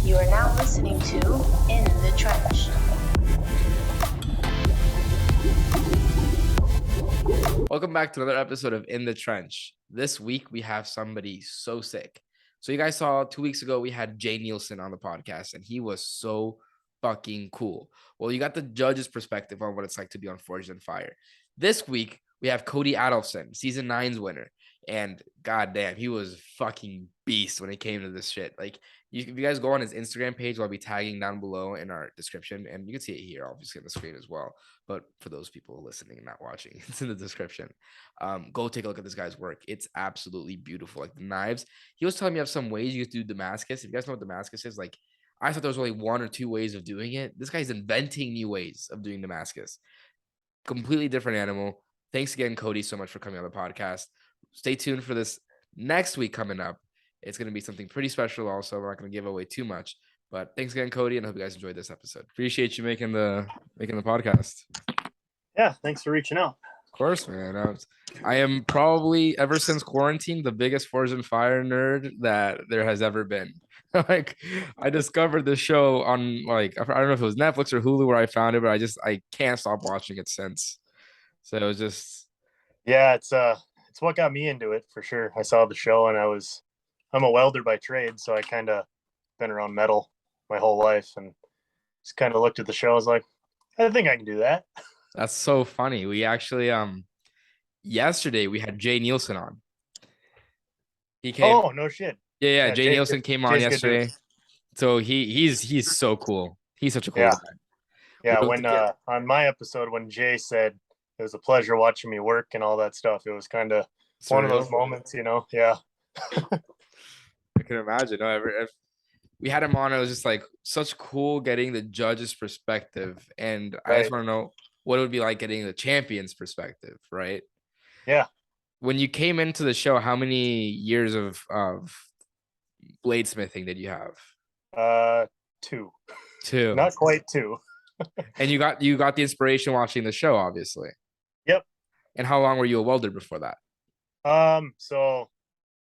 You are now listening to In the Trench. Welcome back to another episode of In the Trench. This week we have somebody so sick. So you guys saw 2 weeks ago we had Jay Nielsen on the podcast, and he was so fucking cool. Well, you got the judge's perspective on what it's like to be on Forged in Fire. This week we have Cody Adolphson, season 9's winner, and goddamn, he was fucking beast when it came to this shit. Like, if you guys go on his Instagram page, I'll be tagging down below in our description, and you can see it here, obviously on the screen as well. But for those people listening and not watching, it's in the description. Go take a look at this guy's work. It's absolutely beautiful. Like the knives, he was telling me of some ways you could do Damascus. If you guys know what Damascus is, like I thought there was only 1 or 2 ways of doing it. This guy's inventing new ways of doing Damascus. Completely different animal. Thanks again, Cody, so much for coming on the podcast. Stay tuned for this next week coming up. It's going to be something pretty special also. We're not going to give away too much. But thanks again, Cody, and I hope you guys enjoyed this episode. Appreciate you making the podcast. Yeah, thanks for reaching out. Of course, man. I am probably, ever since quarantine, the biggest Forged in Fire nerd that there has ever been. Like, I discovered this show on, like, I don't know if it was Netflix or Hulu where I found it, but I can't stop watching it since. So it was just, yeah, it's what got me into it for sure. I saw the show and I'm a welder by trade, so I kind of been around metal my whole life and just kind of looked at the show. I was like, I think I can do that. That's so funny. We actually yesterday we had Jay Nielsen on. He came. Oh, no shit. Yeah. Jay Nielsen came on yesterday. So he's so cool. He's such a cool guy. Yeah, when on my episode when Jay said it was a pleasure watching me work and all that stuff, it was kind of one of those moments, you know. Yeah. I can imagine. If we had him on, it was just like such cool getting the judge's perspective. And I just want to know what it would be like getting the champion's perspective, right? Yeah. When you came into the show, how many years of bladesmithing did you have? 2. Not quite 2. And you got the inspiration watching the show, obviously. Yep. And how long were you a welder before that? So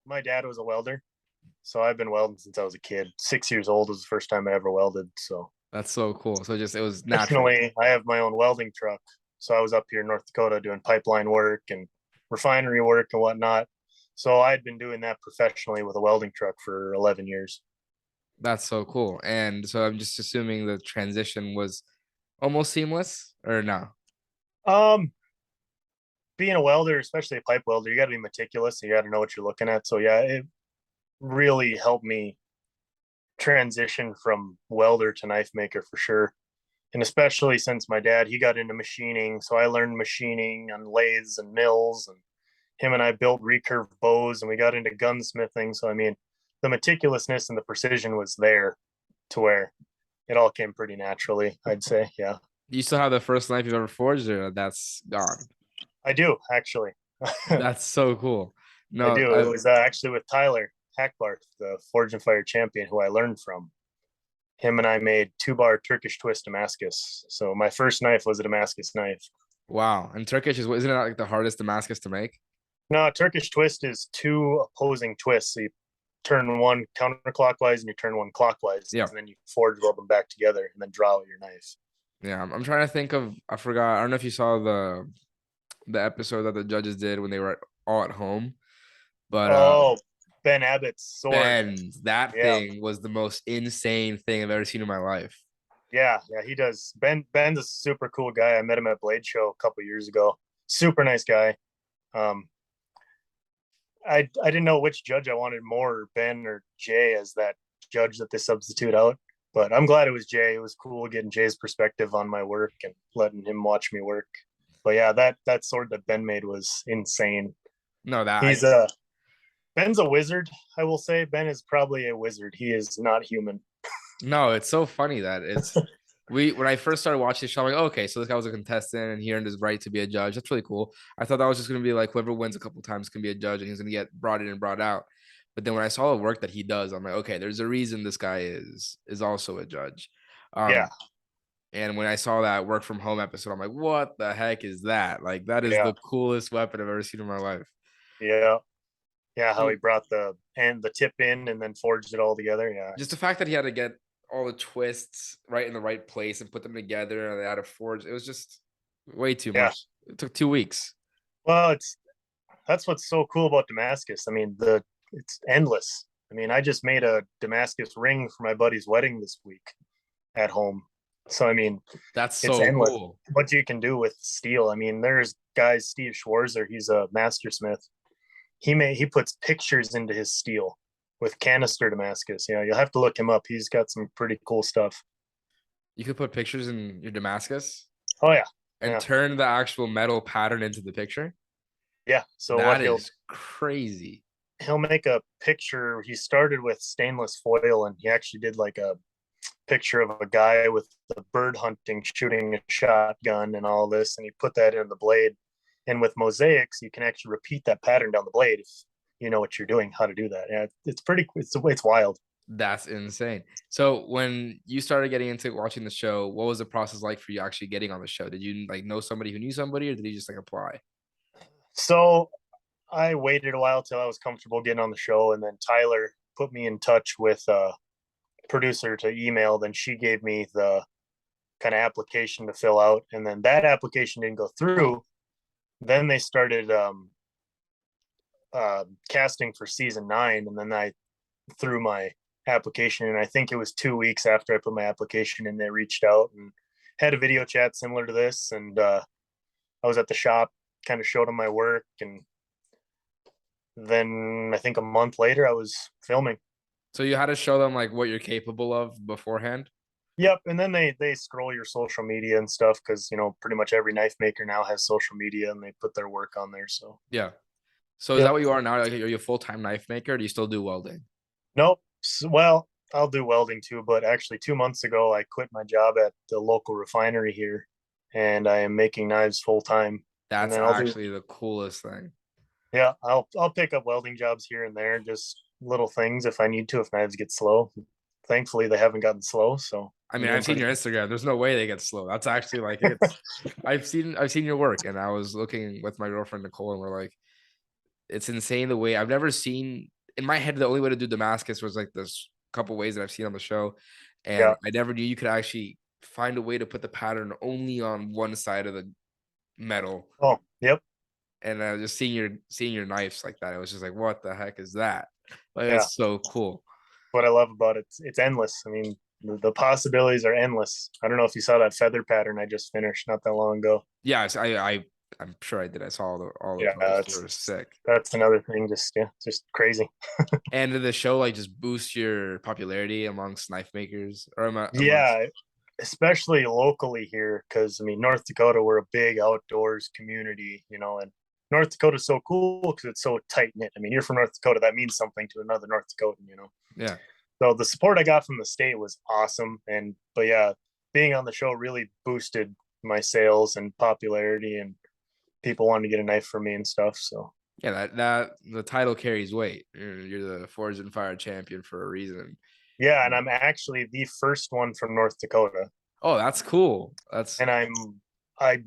my dad was a welder. So I've been welding since I was a kid. 6 years old was the first time I ever welded. So that's so cool. So it was natural. Additionally, I have my own welding truck. So I was up here in North Dakota doing pipeline work and refinery work and whatnot. So I'd been doing that professionally with a welding truck for 11 years. That's so cool. And so I'm just assuming the transition was almost seamless, or no? Being a welder, especially a pipe welder, you got to be meticulous. You got to know what you're looking at. So yeah, it really helped me transition from welder to knife maker for sure. And especially since my dad, he got into machining. So I learned machining on lathes and mills, and him and I built recurve bows, and we got into gunsmithing. So, I mean, the meticulousness and the precision was there to where it all came pretty naturally, I'd say. Yeah. Do you still have the first knife you've ever forged, or that's gone? I do, actually. That's so cool. No, I do. It was actually with Tyler Hackbarth, the Forged in Fire champion, who I learned from. Him and I made 2-bar Turkish twist Damascus. So my first knife was a Damascus knife. Wow. And Turkish isn't it like the hardest Damascus to make? No, Turkish twist is 2 opposing twists. So you turn one counterclockwise and you turn one clockwise. Yeah. And then you forge weld them back together and then draw out your knife. Yeah. I'm trying to think of, I forgot. I don't know if you saw the episode that the judges did when they were all at home. But Ben Abbott's sword. Thing was the most insane thing I've ever seen in my life. Yeah, he does. Ben's a super cool guy. I met him at Blade Show a couple years ago. Super nice guy. I didn't know which judge I wanted more, Ben or Jay, as that judge that they substitute out. But I'm glad it was Jay. It was cool getting Jay's perspective on my work and letting him watch me work. But yeah, that sword that Ben made was insane. No, Ben's a wizard, I will say. Ben is probably a wizard. He is not human. No, it's so funny that it's when I first started watching the show, I'm like, okay, so this guy was a contestant and he earned his right to be a judge. That's really cool. I thought that was just gonna be like whoever wins a couple times can be a judge and he's gonna get brought in and brought out. But then when I saw the work that he does, I'm like, okay, there's a reason this guy is also a judge. Yeah. And when I saw that work from home episode, I'm like, what the heck is that? Like, that is the coolest weapon I've ever seen in my life. Yeah. Yeah, how he brought the tip in and then forged it all together. Yeah. Just the fact that he had to get all the twists right in the right place and put them together, and they had to forge. It was just way too Yeah. much. It took 2 weeks. Well, that's what's so cool about Damascus. I mean, it's endless. I mean, I just made a Damascus ring for my buddy's wedding this week at home. So I mean, That's it's so endless cool. what you can do with steel. I mean, there's guys, Steve Schwarzer, he's a master smith. He puts pictures into his steel with canister Damascus. You'll have to look him up. He's got some pretty cool stuff. You could put pictures in your Damascus Oh yeah. and Yeah. turn the actual metal pattern into the picture. Yeah. So That is crazy. he'll make a picture. He started with stainless foil, and he actually did like a picture of a guy with the bird hunting, shooting a shotgun and all this, and he put that in the blade. And with mosaics, you can actually repeat that pattern down the blade if you know what you're doing, how to do that. Yeah, it's wild. That's insane. So when you started getting into watching the show, what was the process like for you actually getting on the show? Did you like know somebody who knew somebody, or did you just like apply? So I waited a while till I was comfortable getting on the show, and then Tyler put me in touch with a producer to email. Then she gave me the kind of application to fill out, and then that application didn't go through. Then they started casting for season 9, and then I threw my application, and I think it was 2 weeks after I put my application in, they reached out and had a video chat similar to this, and I was at the shop, kind of showed them my work, and then I think a month later I was filming. So you had to show them like what you're capable of beforehand. Yep, and then they scroll your social media and stuff, because pretty much every knife maker now has social media, and they put their work on there. So Yeah. So is Yep. that what you are now? Like, are you a full-time knife maker, or do you still do welding? Nope. Well, I'll do welding too, but actually 2 months ago I quit my job at the local refinery here, and I am making knives full time. And That's then actually the coolest thing. yeah, I'll pick up welding jobs here and there, just little things if I need to, if knives get slow. Thankfully they haven't gotten slow, so I mean, I've seen your Instagram. There's no way they get slow. That's actually like it's. I've seen your work, and I was looking with my girlfriend Nicole, and we're like, it's insane the way I've never seen in my head. The only way to do Damascus was like this couple ways that I've seen on the show, and Yeah. I never knew you could actually find a way to put the pattern only on one side of the metal. Oh, yep. And just seeing your knives like that, it was just like, what the heck is that? Like, Yeah. it's so cool. What I love about it, it's endless. I mean, the possibilities are endless. I don't know if you saw that feather pattern I just finished not that long ago. Yeah, I'm sure I did. I saw all the Yeah, posts. They were sick. That's another thing. Just crazy. And did the show like just boost your popularity amongst knife makers, or Yeah, especially locally here, because I mean, North Dakota, we're a big outdoors community, and North Dakota's so cool because it's so tight knit. I mean, you're from North Dakota, that means something to another North Dakotan. Yeah. So the support I got from the state was awesome, but yeah, being on the show really boosted my sales and popularity, and people wanted to get a knife from me and stuff. So Yeah, that the title carries weight. You're the Forged and Fire champion for a reason. yeah, and I'm actually the first one from North Dakota. Oh, that's cool. And I'm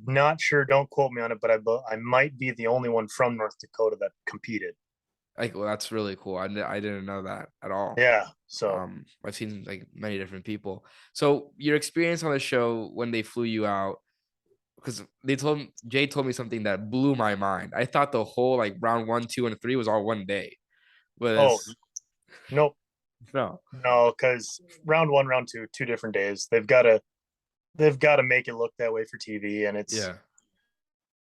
not sure. Don't quote me on it, but I might be the only one from North Dakota that competed. like, well, that's really cool. I didn't know that at all. Yeah. So I've seen like many different people. So your experience on the show when they flew you out, because Jay told me something that blew my mind. I thought the whole like round 1, 2, and 3 was all one day. But nope, no. because round 1, round 2, 2 different days. They've got to make it look that way for TV, and it's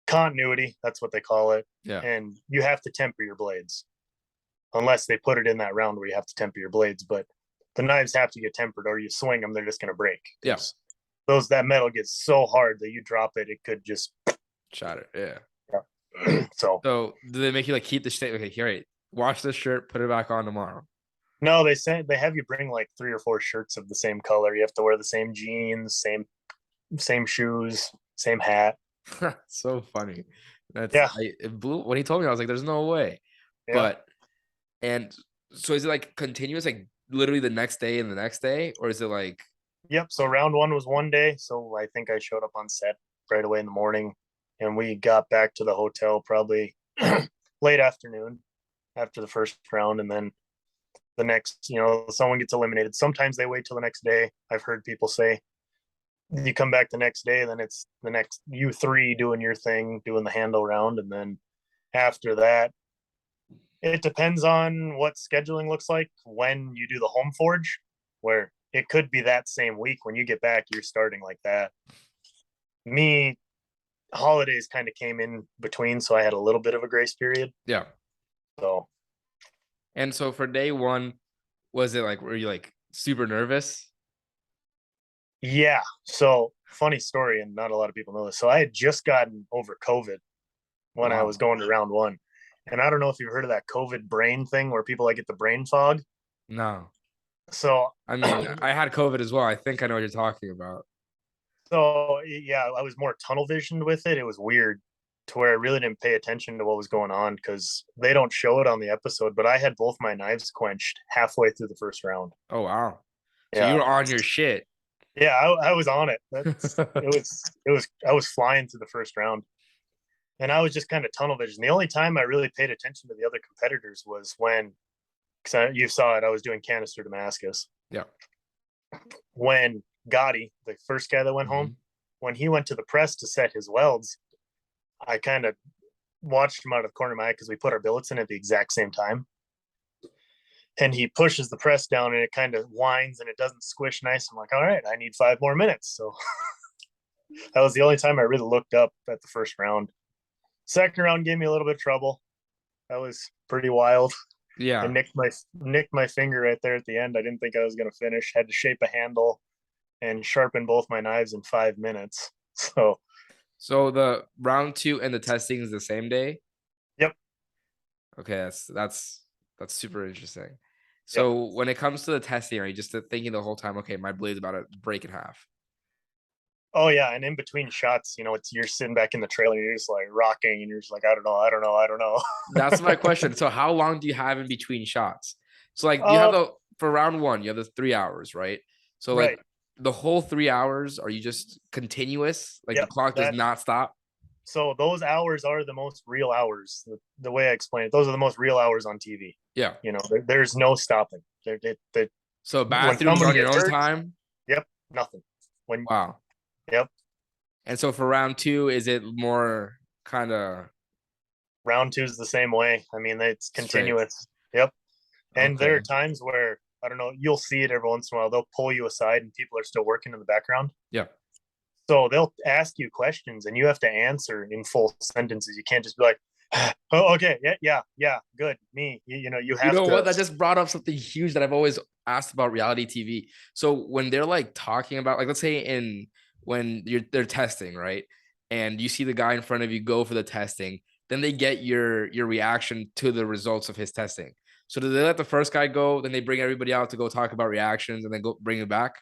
continuity. That's what they call it. Yeah. And you have to temper your blades, unless they put it in that round where you have to temper your blades. But the knives have to get tempered, or you swing them, they're just going to break. Yeah. That metal gets so hard that you drop it, it could just shatter. Yeah. So do they make you like keep the state? Okay, here, right. Wash this shirt, put it back on tomorrow. No, they have you bring like 3 or 4 shirts of the same color. You have to wear the same jeans, same shoes, same hat. So funny. That's it blew when he told me. I was like, "There's no way." Yeah. And so is it like continuous, like literally the next day and the next day, or is it like? Yep. So round 1 was one day. So I think I showed up on set right away in the morning, and we got back to the hotel probably late afternoon after the first round, and then the next, someone gets eliminated. Sometimes they wait till the next day. I've heard people say you come back the next day, then it's the next you three doing your thing, doing the handle round. And then after that, it depends on what scheduling looks like when you do the home forge, where it could be that same week when you get back, you're starting like that. Me, holidays kind of came in between, so I had a little bit of a grace period. Yeah. So, And so for day one, was it like, were you like super nervous? yeah. So, funny story, and not a lot of people know this. So, I had just gotten over COVID when I Wow. was going to round one. And I don't know if you've heard of that COVID brain thing where people like get the brain fog. No. So, I mean, I had COVID as well. I think I know what you're talking about. so yeah, I was more tunnel visioned with it. It was weird to where I really didn't pay attention to what was going on because they don't show it on the episode. But I had both my knives quenched halfway through the first round. Oh, wow. So you Yeah, were on your shit. yeah, I was on it. I was flying through the first round, and I was just kind of tunnel vision. The only time I really paid attention to the other competitors was when, because you saw it, I was doing canister Damascus. Yeah. When Gotti, the first guy that went home, when he went to the press to set his welds, I kind of watched him out of the corner of my eye because we put our billets in at the exact same time. And he pushes the press down and it kind of whines and it doesn't squish nice. I'm like, all right, I need 5 more minutes. So that was the only time I really looked up at the first round. Second round gave me a little bit of trouble. That was pretty wild. Yeah. I nicked my finger right there at the end. I didn't think I was going to finish. Had to shape a handle and sharpen both my knives in 5 minutes. So the round two and the testing is the same day? Yep. Okay, that's super interesting. So when it comes to the testing, are you just thinking the whole time, okay, my blade's about to break in half? Oh yeah, and in between shots, it's you're sitting back in the trailer, you're just like rocking, and you're just like, I don't know. That's my question. So how long do you have in between shots? So like you have for round one, you have the 3 hours, right? So like the whole 3 hours, are you just continuous? Like the clock does not stop? So those hours are the most real hours. The way I explain it, those are the most real hours on TV. Yeah. There's no stopping. So bathrooms on your own time? Yep, nothing. Wow. Yep. And so for round two, is it more kind of? Round two is the same way. I mean, it's continuous. Straight. Yep. And there are times where, I don't know, you'll see it every once in a while. They'll pull you aside and people are still working in the background. Yeah. So they'll ask you questions and you have to answer in full sentences. You can't just be like, oh, okay, yeah, good, me. You have to. What? That just brought up something huge that I've always asked about reality TV. So when they're like talking about, like, let's say when they're testing, right? And you see the guy in front of you go for the testing, then they get your reaction to the results of his testing. So do they let the first guy go, then they bring everybody out to go talk about reactions and then go bring it back?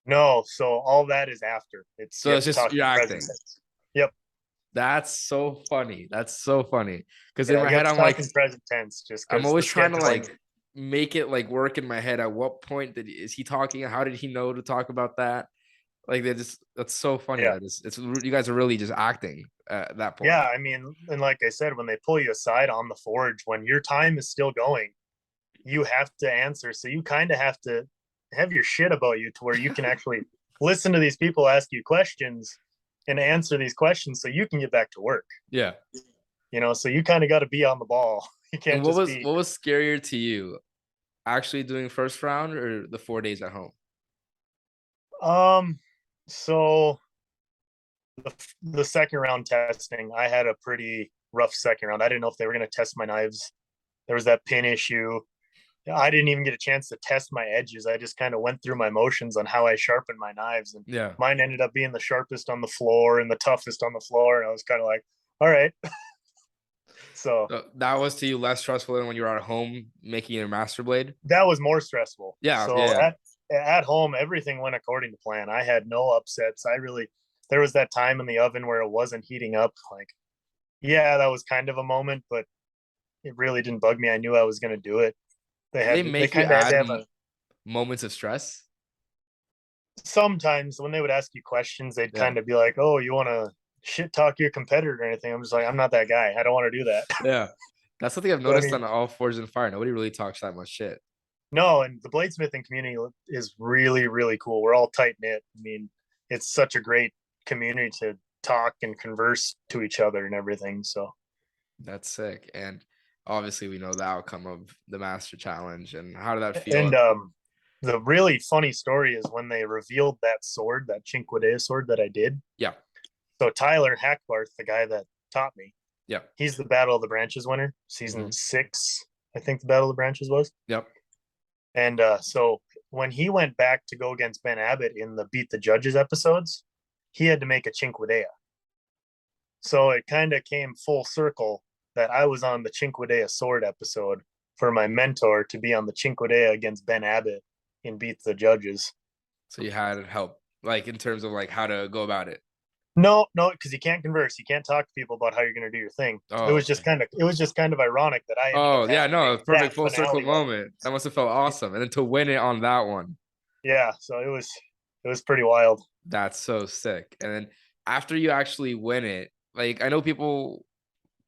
No, so all that is after. It's just your acting. Yep. That's so funny. Because in my head, I'm like present tense. Just I'm always trying to like make it like work in my head. At what point is he talking? How did he know to talk about that? Like that's so funny. Yeah. It's you guys are really just acting at that point. Yeah, I mean, and like I said, when they pull you aside on the forge, when your time is still going, you have to answer. So you kind of have to have your shit about you to where you can actually listen to these people ask you questions and answer these questions so you can get back to work. Yeah. So you kind of got to be on the ball. You can't. And what was scarier to you, actually doing first round or the 4 days at home? So the second round testing, I had a pretty rough second round. I didn't know if they were going to test my knives. There was that pin issue. I didn't even get a chance to test my edges. I just kind of went through my motions on how I sharpened my knives. And mine ended up being the sharpest on the floor and the toughest on the floor. And I was kind of like, all right. So that was to you less stressful than when you were at home making your master blade? That was more stressful. Yeah. So at home, everything went according to plan. I had no upsets. There was that time in the oven where it wasn't heating up. Like, yeah, that was kind of a moment, but it really didn't bug me. I knew I was going to do it. They kind of add moments of stress. Sometimes when they would ask you questions, they'd kind of be like, "Oh, you want to shit talk your competitor or anything?" I'm just like, I'm not that guy. I don't want to do that. Yeah, that's something I've noticed on all Forged in Fire. Nobody really talks that much shit. No, and the bladesmithing community is really, really cool. We're all tight knit. I mean, it's such a great community to talk and converse to each other and everything. So That's sick. And obviously, we know the outcome of the Master Challenge. And how did that feel? and the really funny story is when they revealed that sword, that Cinquedea sword that I did. Yeah. So Tyler Hackbarth, the guy that taught me, Yeah. he's the Battle of the Branches winner, season 6. I think the Battle of the Branches was. Yep. And so when he went back to go against Ben Abbott in the Beat the Judges episodes, he had to make a Cinquedea. So it kind of came full circle that I was on the Cinquedea sword episode for my mentor to be on the Cinquedea against Ben Abbott in Beat the Judges. So you had help, like in terms of like how to go about it. No, because you can't converse. You can't talk to people about how you're going to do your thing. Oh, it was just kind of ironic that I. Oh yeah, no, perfect full circle finale. moment. That must have felt awesome, and then to win it on that one. Yeah, so it was pretty wild. That's so sick. And then after you actually win it, like I know people,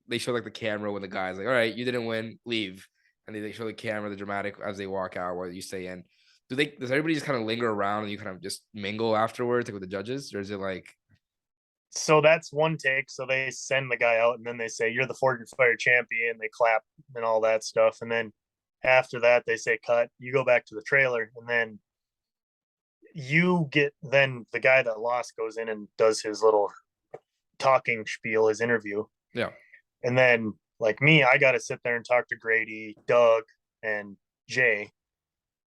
they show like the camera when the guy's like, "All right, you didn't win, leave," and they show the camera, the dramatic as they walk out while you stay in. Does everybody just kind of linger around and you kind of just mingle afterwards, like with the judges, or is it like? So that's one take. So they send the guy out and then they say, "You're the Forge and Fire champion." They clap and all that stuff. And then after that, they say, "Cut." You go back to the trailer and then then the guy that lost goes in and does his little talking spiel, his interview. Yeah. And then like me, I got to sit there and talk to Grady, Doug, and Jay.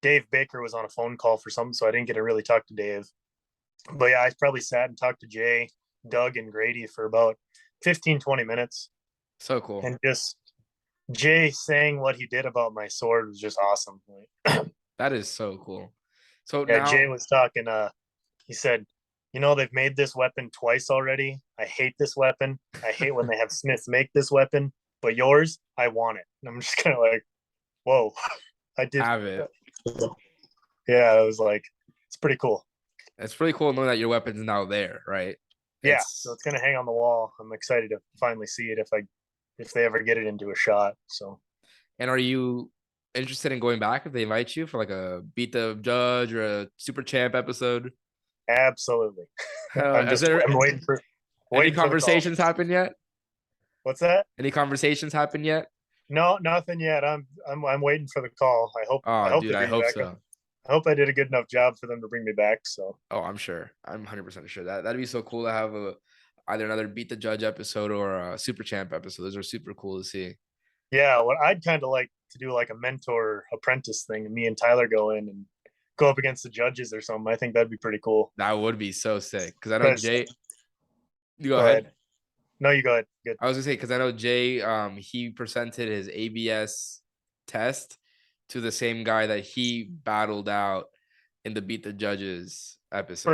Dave Baker was on a phone call for something, so I didn't get to really talk to Dave. But yeah, I probably sat and talked to Jay, Doug, and Grady for about 15-20 minutes. So cool. And just Jay saying what he did about my sword was just awesome. That is so cool. So yeah, now Jay was talking, he said, they've made this weapon twice already. I hate this weapon. I hate when they have Smiths make this weapon, but yours, I want it. And I'm just kind of like, whoa, I did have it. Yeah, I was like, it's pretty cool. It's really cool knowing that your weapon's now there, right? Yeah, so it's gonna hang on the wall. I'm excited to finally see it if they ever get it into a shot. So, and are you interested in going back if they invite you for like a Beat the Judge or a Super Champ episode? Absolutely. I'm waiting for. Any conversations happen yet? What's that? Any conversations happen yet? No, nothing yet. I'm waiting for the call. I hope. Oh, I dude, I hope so. I hope I did a good enough job for them to bring me back. So. Oh, I'm sure. I'm 100% sure that'd be so cool to have either another Beat the Judge episode or a Super Champ episode. Those are super cool to see. Yeah, what I'd kind of like to do like a mentor apprentice thing, and me and Tyler go in and go up against the judges or something. I think that'd be pretty cool. That would be so sick because I know Jay. You go ahead. No, you go ahead. Good. I was gonna say because I know Jay. He presented his ABS test to the same guy that he battled out in the Beat the Judges episode.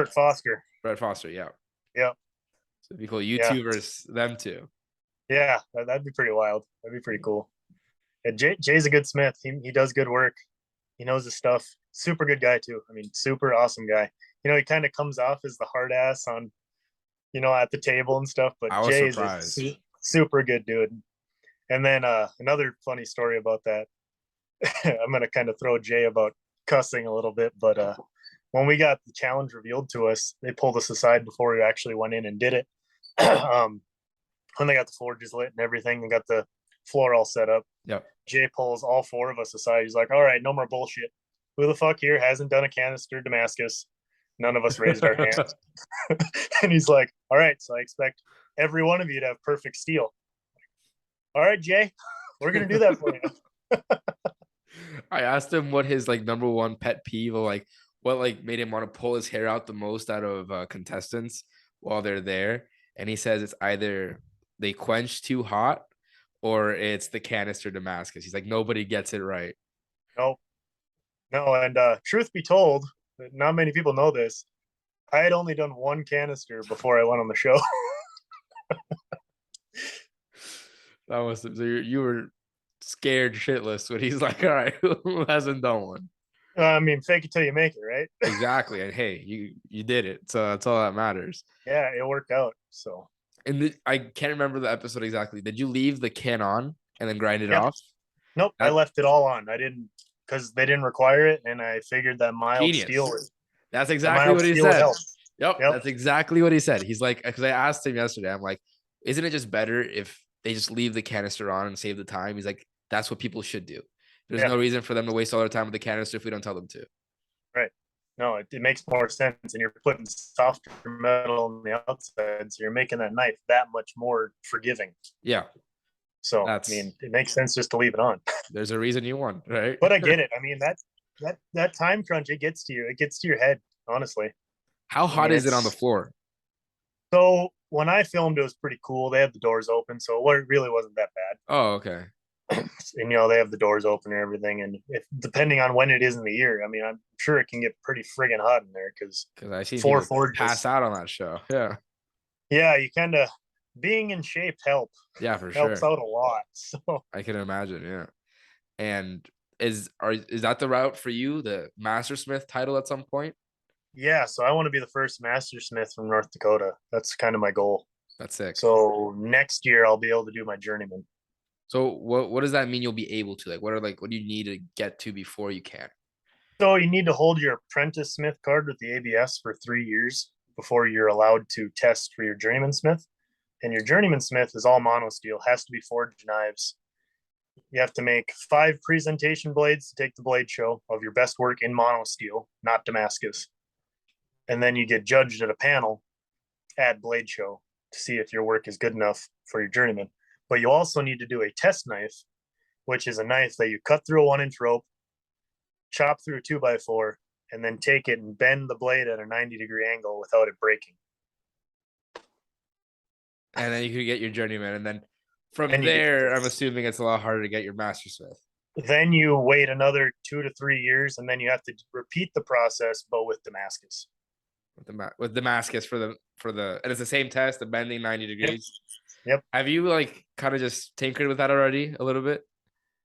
Brett Foster, yeah. Yeah. So it'd be cool. You two versus them two. Yeah, that'd be pretty wild. That'd be pretty cool. Yeah, Jay's a good smith. He does good work. He knows his stuff. Super good guy too. I mean, super awesome guy. He kind of comes off as the hard ass on, at the table and stuff. But Jay is a super good dude. And then another funny story about that. I'm gonna kind of throw Jay about cussing a little bit, but when we got the challenge revealed to us, they pulled us aside before we actually went in and did it. When they got the forges lit and everything and got the floor all set up, Jay pulls all four of us aside. He's like, "All right, no more bullshit. Who the fuck here hasn't done a canister Damascus?" None of us raised our hands. And he's like, "All right, so I expect every one of you to have perfect steel." All right, Jay, we're gonna do that for you. I asked him what his number one pet peeve, or what made him want to pull his hair out the most out of contestants while they're there, and he says it's either they quench too hot or it's the canister Damascus. He's like, nobody gets it right. No, and truth be told, not many people know this. I had only done one canister before I went on the show. That was so you were scared shitless when he's like, "All right, who hasn't done one?" I mean, fake it till you make it, right? Exactly. And hey, you did it, so that's all that matters. Yeah, it worked out. So, and I can't remember the episode exactly. Did you leave the can on and then grind it off? Nope, I left it all on. I didn't because they didn't require it, and I figured that mild Genius. steel. That's the exactly mild what he steel would said. help. Yep, Yep. that's exactly what he said. He's like, because I asked him yesterday, I'm like, isn't it just better if they just leave the canister on and save the time? He's like, that's what people should do. There's Yeah. no reason for them to waste all their time with the canister if we don't tell them to. Right. No, it makes more sense, and you're putting softer metal on the outside, so you're making that knife that much more forgiving. Yeah, So That's- I mean, it makes sense just to leave it on. there's a reason you won, right? But I get it. I mean, that time crunch, it gets to you. It gets to your head, honestly. How hot is it on the floor? So when I filmed, it was pretty cool. They had the doors open, so it really wasn't that bad. Oh, okay. And they have the doors open and everything. And if depending on when it is in the year, I mean, I'm sure it can get pretty friggin' hot in there because I see four people forges. pass out on that show. Yeah, Yeah, you kind of being in shape helps for sure. out a lot. So I can imagine. Yeah, and is that the route for you, the Mastersmith title at some point? yeah, so I want to be the first Mastersmith from North Dakota. That's kind of my goal. That's sick. So next year I'll be able to do my journeyman. So what does that mean you'll be able to? Like, what do you need to get to before you can? So you need to hold your apprentice smith card with the ABS for 3 years before you're allowed to test for your journeyman smith. And your journeyman smith is all mono steel, has to be forged knives. You have to make 5 presentation blades to take the blade show of your best work in mono steel, not Damascus. And then you get judged at a panel at blade show to see if your work is good enough for your journeyman. But you also need to do a test knife, which is a knife that you cut through a 1-inch rope, chop through a 2x4, and then take it and bend the blade at a 90-degree angle without it breaking. And then you could get your journeyman, and then from And there, I'm assuming it's a lot harder to get your Mastersmith. Then you wait another 2 to 3 years, and then you have to repeat the process, but with Damascus. With Damascus for the and it's the same test, the bending 90 degrees. Yep. Have you like kind of just tinkered with that already a little bit?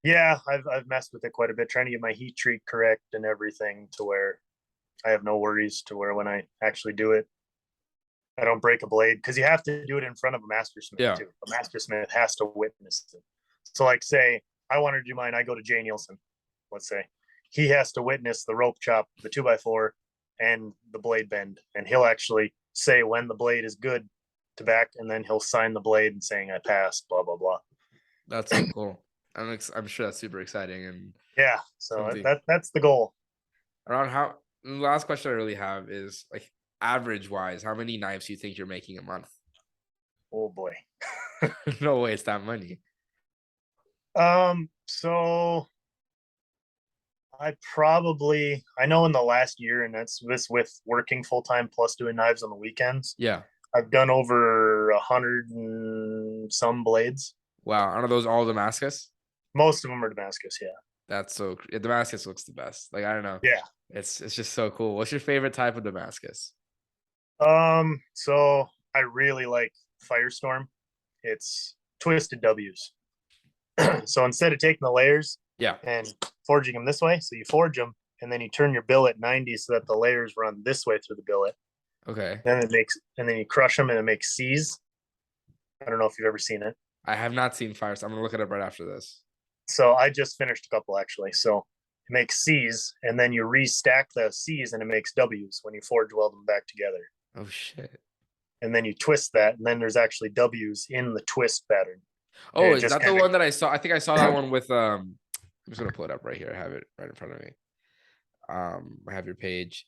Yeah, I've messed with it quite a bit, trying to get my heat treat correct and everything to where I have no worries, to where when I actually do it, I don't break a blade, because you have to do it in front of a Mastersmith too. A Mastersmith has to witness it. So like, say I want to do mine, I go to Jay Nielsen, let's say. He has to witness the rope chop, the 2x4, and the blade bend, and he'll actually say when the blade is good to back, and then he'll sign the blade and saying I passed, blah blah blah. That's so cool. I'm sure that's super exciting. And yeah, so that's the goal. Around the last question I really have is, like, average wise, how many knives do you think you're making a month? Oh boy. No way it's that many. So I know in the last year, and that's this with working full time plus doing knives on the weekends. Yeah. I've done over 100 and some blades. Wow. Are those all Damascus? Most of them are Damascus. Yeah. That's so Damascus looks the best. Like, I don't know. Yeah. It's just so cool. What's your favorite type of Damascus? So I really like Firestorm. It's twisted W's. So instead of taking the layers and forging them this way, so you forge them and then you turn your billet 90 so that the layers run this way through the billet. Okay. And then you crush them and it makes C's. I don't know if you've ever seen it. I have not seen Firestorm. I'm gonna look it up right after this. So I just finished a couple actually. So it makes C's, and then you restack the C's and it makes W's when you forge weld them back together. Oh shit. And then you twist that, and then there's actually W's in the twist pattern. Oh, is that the one that I saw? I think I saw that one with I'm just gonna pull it up right here. I have it right in front of me. I have your page.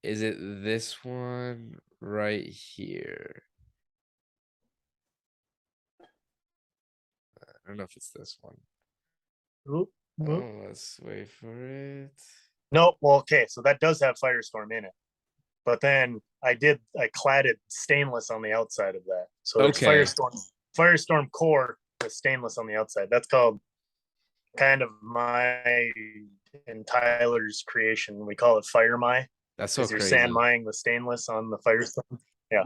Is it this one right here? I don't know if it's this one. Oop, oop. Oh, let's wait for it. No, well, okay, so that does have Firestorm in it. But then I cladded stainless on the outside of that. So there's Firestorm core with stainless on the outside. That's called kind of my and Tyler's creation. We call it Fire My. That's so crazy. You're crazy. sand mying the stainless on the Firestorm.